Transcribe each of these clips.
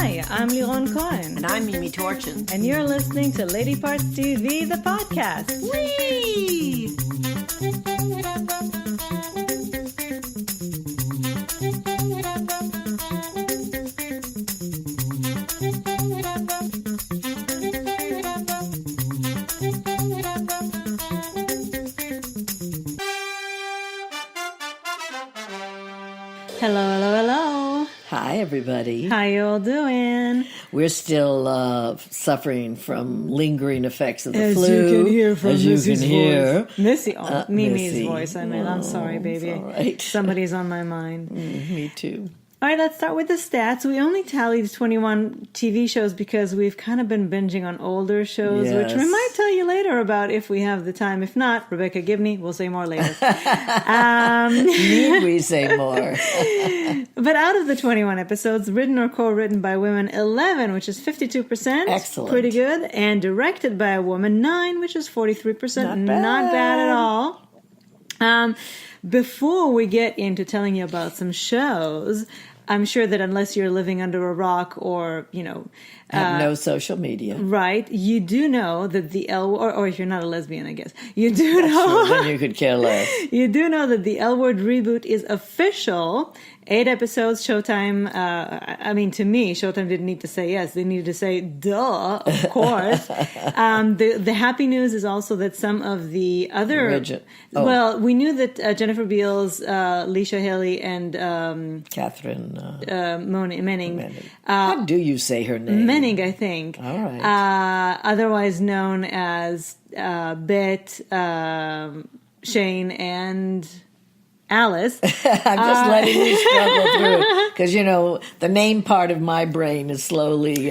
Hi, I'm Liron Cohen. And I'm Mimi Torchin. And you're listening to Lady Parts TV, the podcast. Whee! Hello. Hi, everybody. How you all doing? We're still suffering from lingering effects of the As flu. you can hear from Missy's voice. Missy, Mimi's Missy. voice. I mean, I'm sorry, baby. It's all right. Somebody's on my mind. Me too. All right, let's start with the stats. We only tallied 21 TV shows because we've kind of been binging on older shows, Yes. which we might tell you later about if we have the time. If not, Rebecca Gibney, we'll say more later. Need we say more? But out of the 21 episodes, written or co-written by women, 11, which is 52%. Excellent. Pretty good. And directed by a woman, 9, which is 43%. Not bad at all. Before we get into telling you about some shows, I'm sure that unless you're living under a rock or, Have no social media. right, you do know that the L, or if you're not a lesbian, I guess, you do know. Sure, then you could care less. You do know that the L Word reboot is official. 8 episodes, Showtime, to me, Showtime didn't need to say yes. They needed to say, duh, of course. The happy news is also that some of the other... Well, we knew that Jennifer Beals, Leisha Haley, and... Catherine Menning. How do you say her name? Menning, I think. All right. Otherwise known as Bet, Shane, and... Alice. I'm just letting you struggle through it because, the name part of my brain is slowly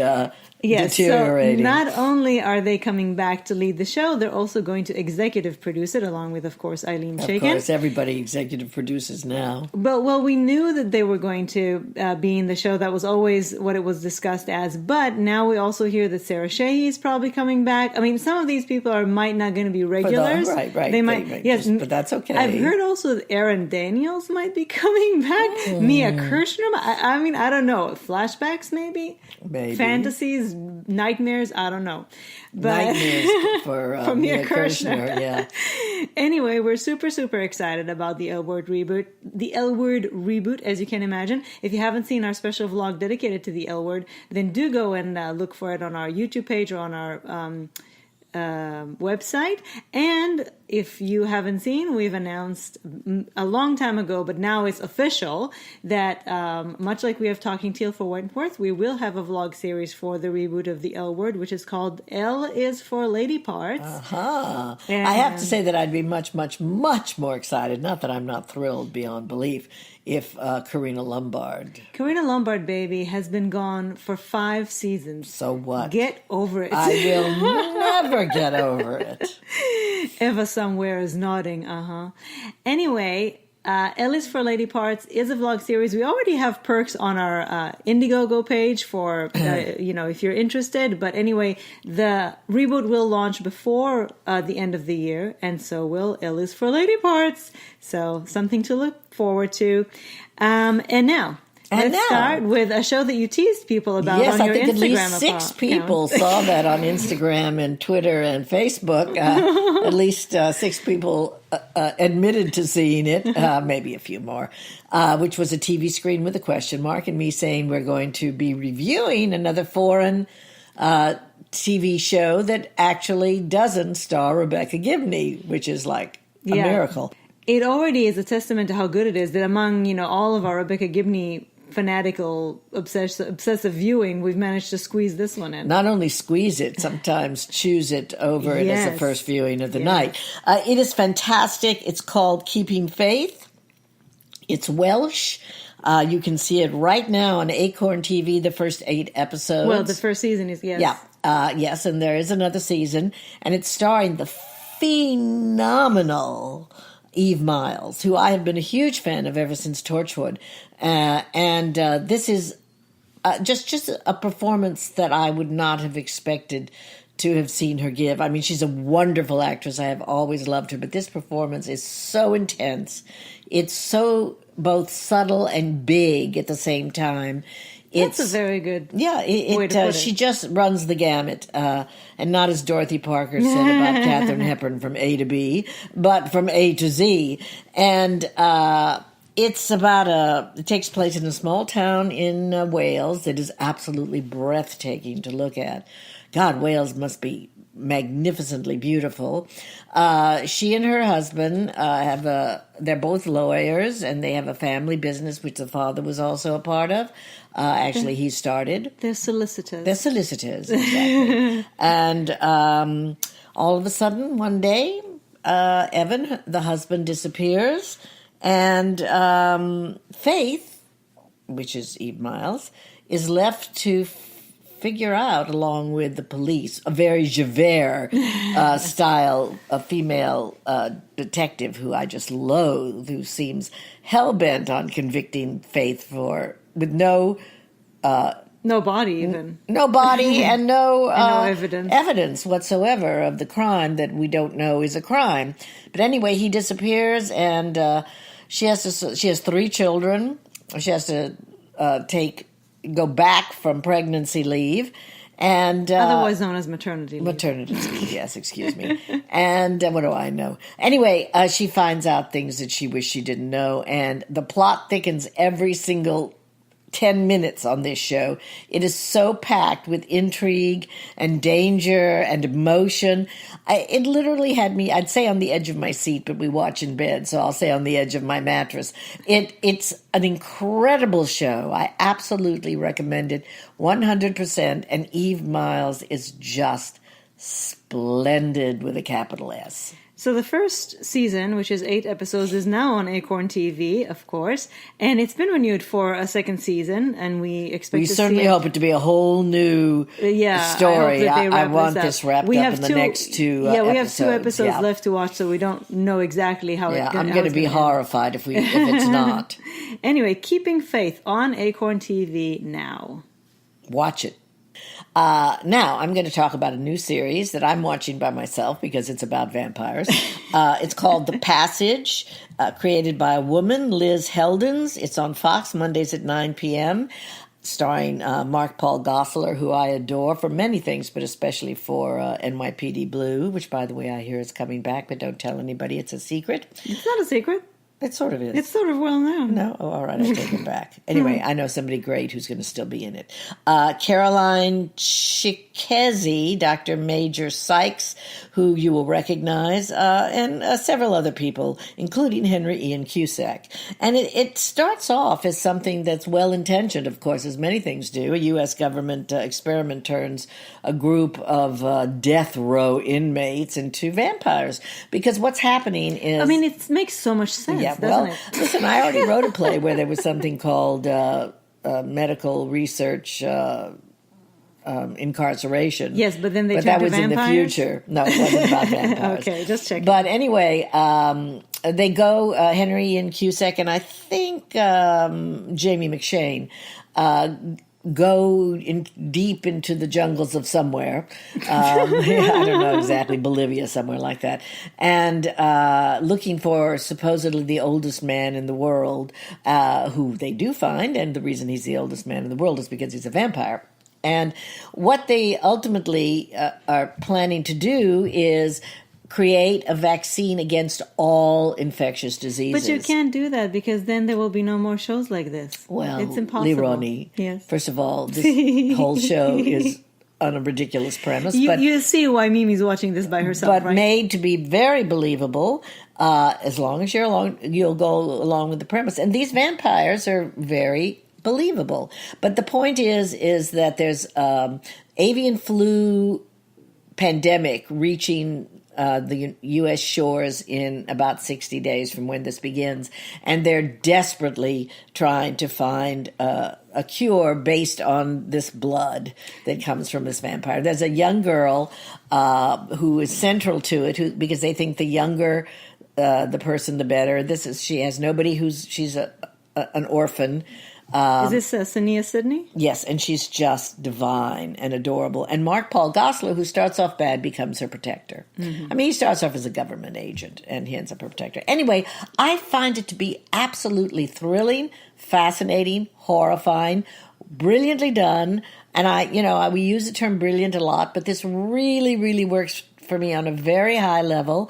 deteriorating. So not only are they coming back to lead the show, they're also going to executive produce it, along with, of course, Eileen Shaken. Of course, everybody executive produces now. But, we knew that they were going to be in the show. That was always what it was discussed as. But now we also hear that Sarah Shahi is probably coming back. I mean, some of these people might not going to be regulars. Right. They might, yes, but that's okay. I've heard also that Erin Daniels might be coming back. Mia Kirshner. I don't know. Flashbacks, maybe? Fantasies, nightmares, I don't know. But nightmares for Mia Kirshner, yeah. Anyway, we're super, super excited about the L Word reboot. The L Word reboot, as you can imagine. If you haven't seen our special vlog dedicated to the L Word, then do go and look for it on our YouTube page or on our website. And if you haven't seen, we've announced a long time ago, but now it's official that much like we have Talking Teal for Wentworth, we will have a vlog series for the reboot of the L Word, which is called L is for Lady Parts. I have to say that I'd be much, much, much more excited, not that I'm not thrilled beyond belief, if Karina Lombard, baby, has been gone for 5 seasons. So what? Get over it. I will never get over it. Eva somewhere is nodding. Anyway, L is for Lady Parts is a vlog series. We already have perks on our Indiegogo page for, if you're interested. But anyway, the reboot will launch before the end of the year. And so will L is for Lady Parts. So something to look forward to. And now... Let's start with a show that you teased people about on your Instagram account. Yes, I think at least 6 people saw that on Instagram and Twitter and Facebook. At least 6 people admitted to seeing it, maybe a few more, which was a TV screen with a question mark and me saying we're going to be reviewing another foreign TV show that actually doesn't star Rebecca Gibney, which is like a miracle. It already is a testament to how good it is that among, all of our Rebecca Gibney fanatical, obsessive viewing, we've managed to squeeze this one in. Not only squeeze it, sometimes choose it over it as the first viewing of the night. It is fantastic. It's called Keeping Faith. It's Welsh. You can see it right now on Acorn TV, the first 8 episodes. Well, the first season is, yes. Yeah. Yes, and there is another season. And it's starring the phenomenal Eve Miles, who I have been a huge fan of ever since Torchwood. And this is just a performance that I would not have expected to have seen her give. I mean, she's a wonderful actress. I have always loved her, but this performance is so intense. It's so both subtle and big at the same time. That's a very good way to put it. She just runs the gamut, and not as Dorothy Parker said about Katharine Hepburn from A to B, but from A to Z. And it takes place in a small town in Wales that is absolutely breathtaking to look at. God, Wales must be magnificently beautiful. She and her husband they're both lawyers, and they have a family business which the father was also a part of. Actually, he started. They're solicitors. They're solicitors, exactly. And all of a sudden, one day, Evan, the husband, disappears, and Faith, which is Eve Miles, is left to figure out, along with the police, a very Javert style, a female detective who I just loathe, who seems hell-bent on convicting Faith with no body even. No body and no evidence whatsoever of the crime that we don't know is a crime. But anyway, he disappears, and she has 3 children. She has to go back from pregnancy leave, and otherwise known as maternity leave. Maternity leave, yes, excuse me. And what do I know? Anyway, she finds out things that she wished she didn't know, and the plot thickens every single 10 minutes on this show. It is so packed with intrigue and danger and emotion. It literally had me, I'd say on the edge of my seat, but we watch in bed, so I'll say on the edge of my mattress. It's an incredible show. I absolutely recommend it 100%, and Eve Miles is just splendid with a capital S. So the first season, which is 8 episodes, is now on Acorn TV, of course, and it's been renewed for a second season, and we expect to see certainly hope it to be a whole new story. I want this wrapped up in the next 2 episodes. We have 2 episodes left to watch, so we don't know exactly how it's going to I'm going to be horrified if it's not. Anyway, Keeping Faith on Acorn TV now. Watch it. Now, I'm going to talk about a new series that I'm watching by myself because it's about vampires. It's called The Passage, created by a woman, Liz Heldens. It's on Fox Mondays at 9 p.m., starring Mark Paul Gosselaar, who I adore for many things, but especially for NYPD Blue, which, by the way, I hear is coming back, but don't tell anybody. It's a secret. It's not a secret. It sort of is. It's sort of well known. No? Oh, all right, I take it back. Anyway, I know somebody great who's going to still be in it. Caroline Chikezi, Dr. Major Sykes, who you will recognize, and several other people, including Henry Ian Cusack. And it starts off as something that's well-intentioned, of course, as many things do. A U.S. government experiment turns a group of death row inmates into vampires. Because what's happening is... I mean, it makes so much sense. Yeah, well, listen, I already wrote a play where there was something called medical research incarceration. Yes, but then that was in the future. No, it wasn't about vampires. Okay, just checking. But anyway, they go, Henry Ian Cusack and I think Jamie McShane, go deep into the jungles of somewhere. I don't know exactly, Bolivia, somewhere like that. And looking for supposedly the oldest man in the world, who they do find. And the reason he's the oldest man in the world is because he's a vampire. And what they ultimately are planning to do is create a vaccine against all infectious diseases. But you can't do that because then there will be no more shows like this. Well, it's impossible. Lironi, yes. First of all, this whole show is on a ridiculous premise. You see why Mimi's watching this by herself, but right? made to be very believable. As long as you'll go along with the premise. And these vampires are very believable. But the point is that there's avian flu pandemic reaching the U.S. shores in about 60 days from when this begins, and they're desperately trying to find a cure based on this blood that comes from this vampire. There's a young girl who is central to it, because they think the younger the person, the better. She has nobody she's an orphan. Is this Sania Sidney? Yes, and she's just divine and adorable. And Mark Paul Gosselaar, who starts off bad, becomes her protector. Mm-hmm. I mean, he starts off as a government agent, and he ends up her protector. Anyway, I find it to be absolutely thrilling, fascinating, horrifying, brilliantly done. And we use the term brilliant a lot, but this really, really works for me on a very high level,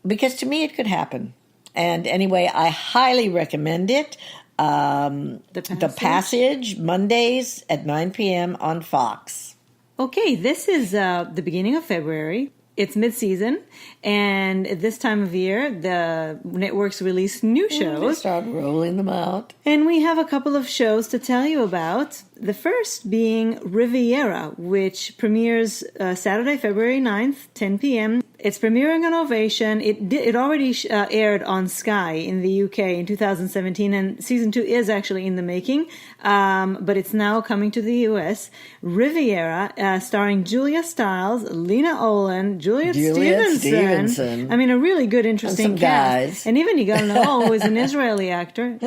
because to me it could happen. And anyway, I highly recommend it. The Passage, Mondays at 9 p.m. on Fox. Okay, this is the beginning of February. It's mid-season, and at this time of year, the networks release new shows. They start rolling them out. And we have a couple of shows to tell you about. The first being Riviera, which premieres Saturday, February 9th, 10 p.m. It's premiering on Ovation. It already aired on Sky in the UK in 2017, and season 2 is actually in the making, but it's now coming to the US. Riviera, starring Julia Stiles, Lena Olin, Juliet Stevenson. I mean, a really good, interesting cast. Guys. And even Yigal Nahor, who is an Israeli actor.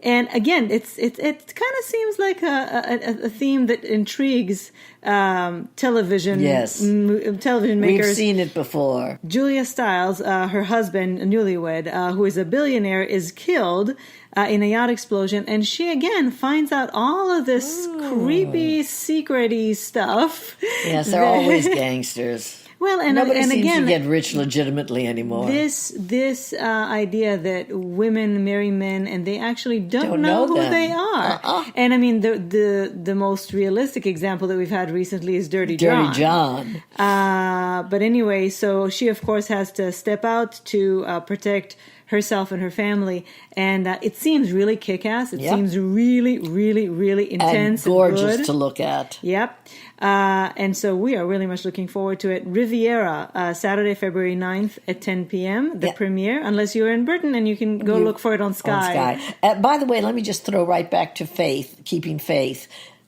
And again, it kind of seems like a theme that intrigues television makers. We've seen it before. Julia Stiles, her husband, a newlywed, who is a billionaire, is killed in a yacht explosion, and she again finds out all of this creepy, secret-y stuff. Yes, they're always gangsters. Well, nobody seems again, to get rich legitimately anymore. This idea that women marry men and they actually don't know who they are. And I mean, the most realistic example that we've had recently is Dirty John. But anyway, so she of course has to step out to protect herself and her family, and it seems really kick-ass. It seems really, really, really intense and gorgeous good. To look at. Yep. And so we are really much looking forward to it. Riviera, Saturday, February 9th at 10 p.m., the premiere, unless you're in Britain, and you can go look for it on Sky. By the way, let me just throw right back to Faith, keeping faith.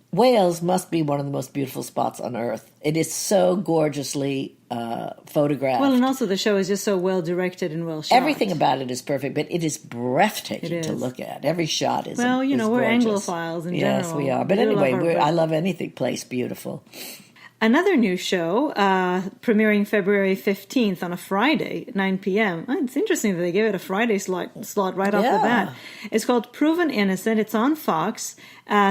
Wales must be one of the most beautiful spots on earth. It is so gorgeously photographed. Well, and also the show is just so well directed and well shot. Everything about it is perfect, but it is breathtaking to look at. Every shot is Well, we're gorgeous. Anglophiles in general. Yes, we are. But anyway, I love anything place beautiful. Another new show, premiering February 15th on a Friday at 9 p.m. Oh, it's interesting that they gave it a Friday slot right off the bat. It's called Proven Innocent. It's on Fox,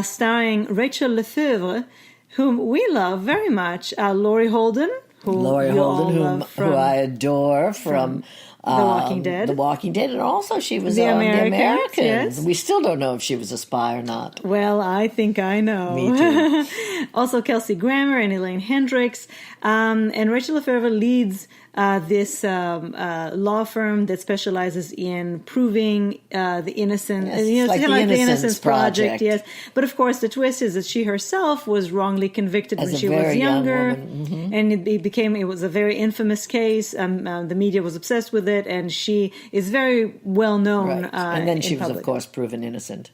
starring Rachel Lefevre, whom we love very much. Laurie Holden, who I adore from The Walking Dead. The Walking Dead, and also she was on The Americans. Yes. We still don't know if she was a spy or not. Well, I think I know. Me too. Also Kelsey Grammer and Elaine Hendricks. And Rachel Lefevre leads this law firm that specializes in proving the innocent. Yes, like the Innocence Project. Yes. But of course, the twist is that she herself was wrongly convicted when she was younger. And it was a very infamous case. The media was obsessed with it, and she is very well known. Right. And then she was, public. Of course, proven innocent.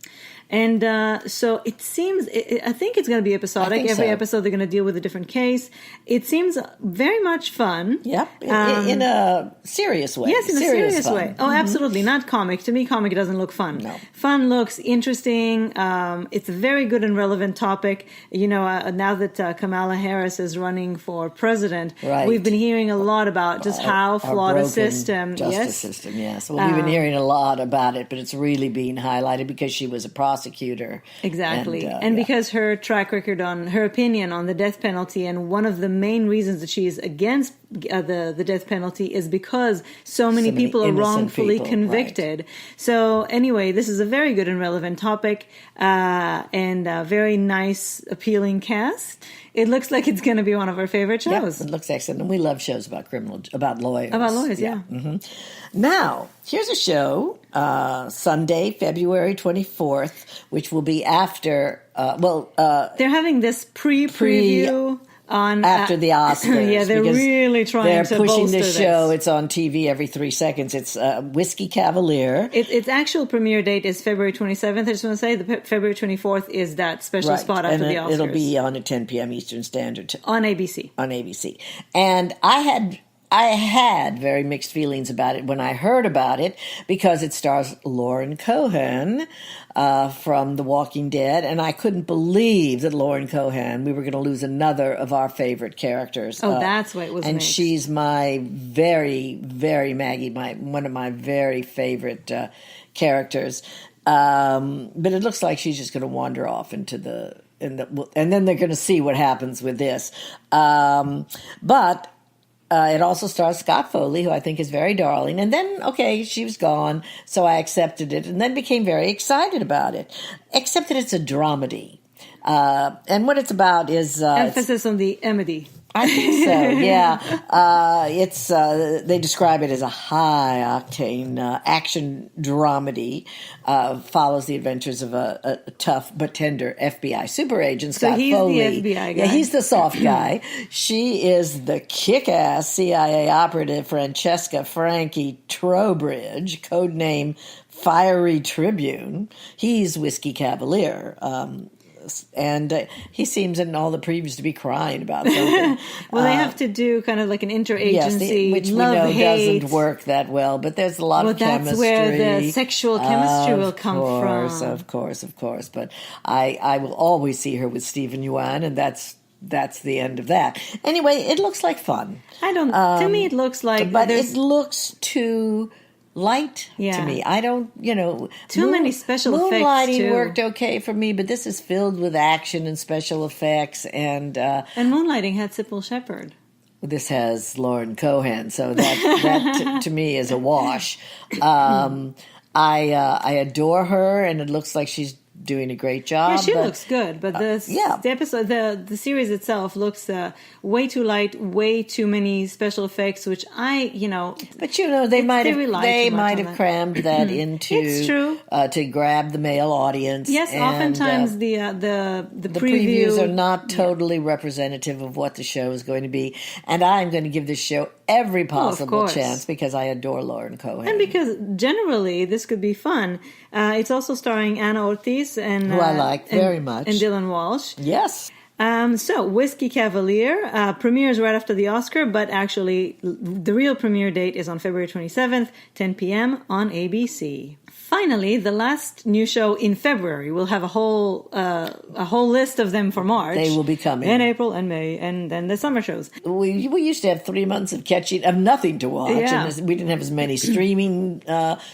And so it seems, I think it's going to be episodic. Every episode they're going to deal with a different case. It seems very much fun. Yep, in a serious way. Yes, in a serious way. Oh, absolutely. Not comic. To me, comic doesn't look fun. No. Fun looks interesting. It's a very good and relevant topic. Now that Kamala Harris is running for president, we've been hearing a lot about just how flawed a system. Justice system, yes. Well, we've been hearing a lot about it, but it's really being highlighted because she was a prosecutor. Exactly. And because her track record on her opinion on the death penalty, and one of the main reasons that she is against the death penalty is because so many people are wrongfully convicted. Right. So anyway, this is a very good and relevant topic, and a very nice, appealing cast. It looks like it's going to be one of our favorite shows. It looks excellent. And we love shows about about lawyers. About lawyers, yeah. Mm-hmm. Now, here's a show, Sunday, February 24th, which will be after, they're having this preview on after the Oscars. Yeah, they're really trying to pushing bolster this show. It's on TV every 3 seconds. It's Whiskey Cavalier. Its actual premiere date is February 27th. I just want to say the February 24th is that special spot after the Oscars. It'll be on at 10 p.m. Eastern Standard Time. On ABC. On ABC. And I had very mixed feelings about it when I heard about it, because it stars Lauren Cohan from The Walking Dead, and I couldn't believe that Lauren Cohan, we were going to lose another of our favorite characters. Oh, that's what it was. And she's my very, very Maggie, one of my very favorite characters. But it looks like she's just going to wander off into and then they're going to see what happens with this. But it also stars Scott Foley, who I think is very darling. And then, okay, she was gone, so I accepted it and then became very excited about it. Except that it's a dramedy. And what it's about is... emphasis on the emedy. I think so, yeah. They describe it as a high-octane action dramedy. Follows the adventures of a tough but tender FBI super agent, Scott Foley. So he's the FBI guy. Yeah, he's the soft guy. She is the kick-ass CIA operative Francesca Frankie Trowbridge, codename Fiery Tribune. He's Whiskey Cavalier. And he seems in all the previews to be crying about something. Well, they have to do kind of like an interagency, which we love, know hate. doesn't work that well, but there's a lot of chemistry. That's where the sexual chemistry will come from. Of course. But I will always see her with Stephen Yuan, and that's the end of that. Anyway, it looks like fun. To me, it looks like... But it looks too... light to me. I don't, too many special effects. Moonlighting worked okay for me, but this is filled with action and special effects, and Moonlighting had Sybil Shepherd. This has Lauren Cohan, so that to me is a wash. I adore her, and it looks like she's doing a great job. Yeah, she looks good, but the episode, the series itself looks way too light, way too many special effects, which But they might have crammed that into. It's true. To grab the male audience. Yes, oftentimes the previews are not totally representative of what the show is going to be, and I'm going to give this show every possible chance because I adore Lauren Cohan, and because generally this could be fun. It's also starring Anna Ortiz and who I like very much, and Dylan Walsh. Yes. So Whiskey Cavalier premieres right after the Oscar, but actually the real premiere date is on February 27th, 10 p.m. on ABC. Finally, the last new show in February. We'll have a whole list of them for March. They will be coming in April and May, and then the summer shows. We used to have 3 months of nothing to watch, and we didn't have as many streaming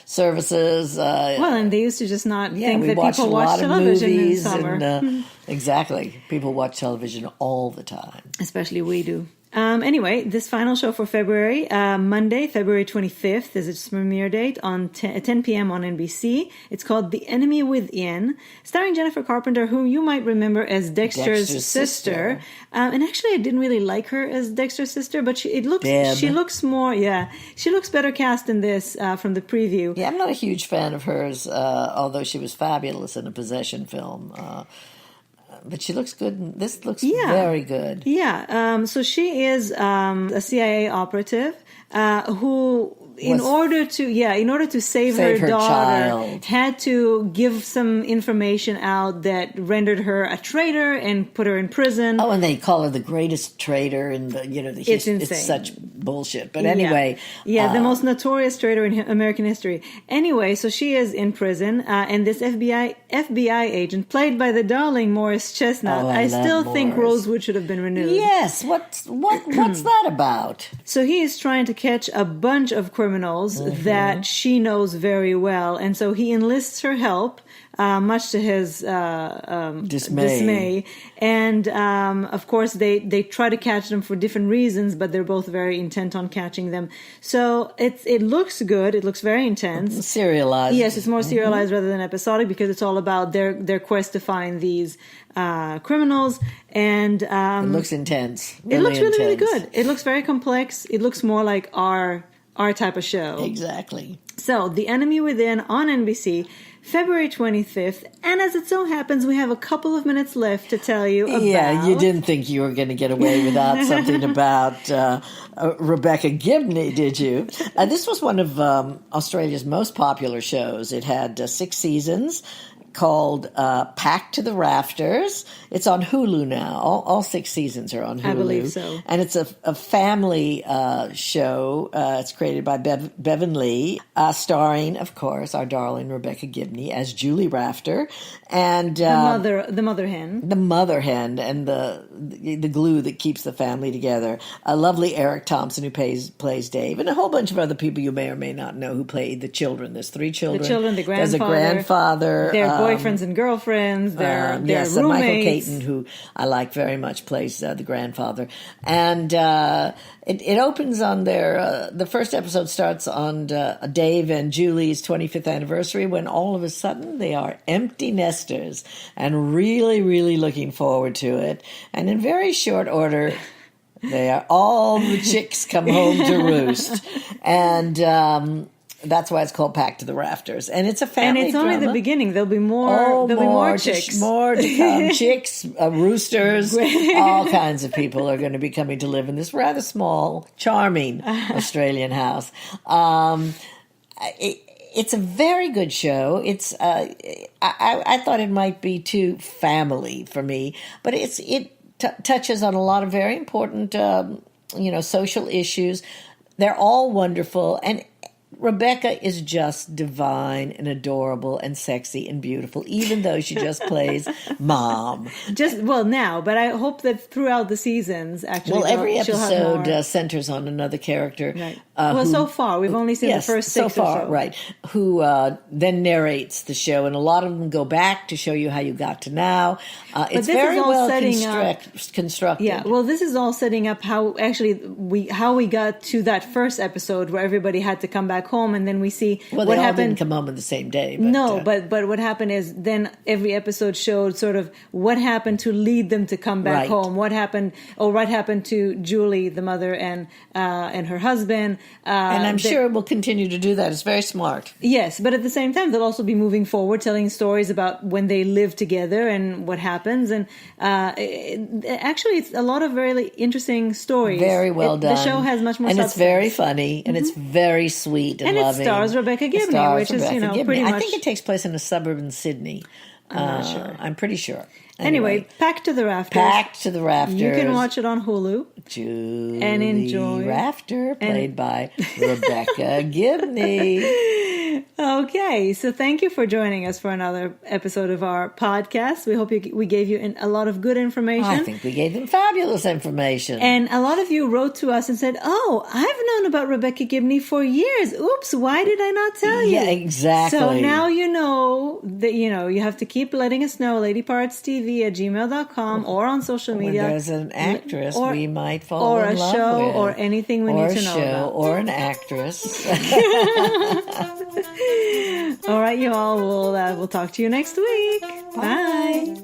services. And they used to just not think that people watch television in summer. Exactly, people watch television all the time, especially we do. Anyway, this final show for February, Monday, February 25th is its premiere date on 10 p.m. on NBC. It's called The Enemy Within, starring Jennifer Carpenter, who you might remember as Dexter's sister. And actually, I didn't really like her as Dexter's sister, but she looks better cast in this from the preview. Yeah, I'm not a huge fan of hers, although she was fabulous in a Possession film. But she looks good. This looks very good. Yeah. So she is a CIA operative who, in order to save her daughter, child, had to give some information out that rendered her a traitor and put her in prison. Oh, and they call her the greatest traitor in the it's insane. It's such bullshit. But anyway, the most notorious traitor in American history. Anyway, so she is in prison, and this FBI agent, played by the darling Morris Chestnut. I still think Rosewood should have been renewed. Yes. What's that about? So he is trying to catch a bunch of criminals that she knows very well, and so he enlists her help, much to his dismay. And of course, they try to catch them for different reasons, but they're both very intent on catching them. So it looks good. It looks very intense. Serialized. Yes, it's more serialized rather than episodic because it's all about their quest to find these criminals. And it looks intense. It looks really good. It looks very complex. It looks more like our type of show. Exactly. So, The Enemy Within on NBC, February 25th. And as it so happens, we have a couple of minutes left to tell you about... Yeah, you didn't think you were going to get away without something about Rebecca Gibney, did you? This was one of Australia's most popular shows. It had 6 seasons, called Packed to the Rafters. It's on Hulu now. All 6 seasons are on Hulu. I believe so. And it's a family show. It's created by Bevan Lee, starring, of course, our darling Rebecca Gibney as Julie Rafter, and the mother hen, and the glue that keeps the family together. A lovely Eric Thompson who plays Dave, and a whole bunch of other people you may or may not know who played the children. There's 3 children. The grandfather. There's a grandfather. Their boyfriends and girlfriends. Their roommates. Michael Caton, who I like very much, plays the grandfather. And it opens on the first episode starts on Dave and Julie's 25th anniversary, when all of a sudden they are empty nesters and really, really looking forward to it. And in very short order, all the chicks come home to roost. And that's why it's called Packed to the Rafters. And it's a family And it's drama. only the beginning. There'll be more chicks. More to come. Chicks, roosters, all kinds of people are going to be coming to live in this rather small, charming Australian house. It's a very good show. It's I thought it might be too family for me, but it touches on a lot of very important social issues. They're all wonderful, and Rebecca is just divine and adorable and sexy and beautiful, even though she just plays mom. Now, but I hope that throughout the seasons, actually, every she'll have episode more. Centers on another character. Right. So far we've only seen the first 6 so far, or so. right? Who then narrates the show, and a lot of them go back to show you how you got to now. It's very well constructed. Yeah, well, this is all setting up how we got to that first episode where everybody had to come back home, and then we see what happened. All didn't come home on the same day. But what happened is then every episode showed sort of what happened to lead them to come back home. What happened to Julie, the mother, and her husband. And I'm sure it will continue to do that. It's very smart. Yes, but at the same time, they'll also be moving forward, telling stories about when they live together and what happens. And actually, it's a lot of very interesting stories. Very well done. The show has much more substance. It's very funny, and it's very sweet and loving. And it stars Rebecca Gibney, which is, pretty much... I think it takes place in a suburb in Sydney. I'm not sure. I'm pretty sure. Anyway, Packed to the Rafters. Packed to the Rafters. You can watch it on Hulu. Julie and enjoy. Rafter, played by Rebecca Gibney. Okay, so thank you for joining us for another episode of our podcast. We hope we gave you a lot of good information. I think we gave them fabulous information. And a lot of you wrote to us and said, "Oh, I've known about Rebecca Gibney for years. Oops, why did I not tell you?" Yeah, exactly. So now you know that you have to keep letting us know. LadyPartsTV@gmail.com or on social media. When there's an actress we might fall in love with. Or a show or anything we need to know about. Or an actress. All right, you all. We'll talk to you next week. Bye.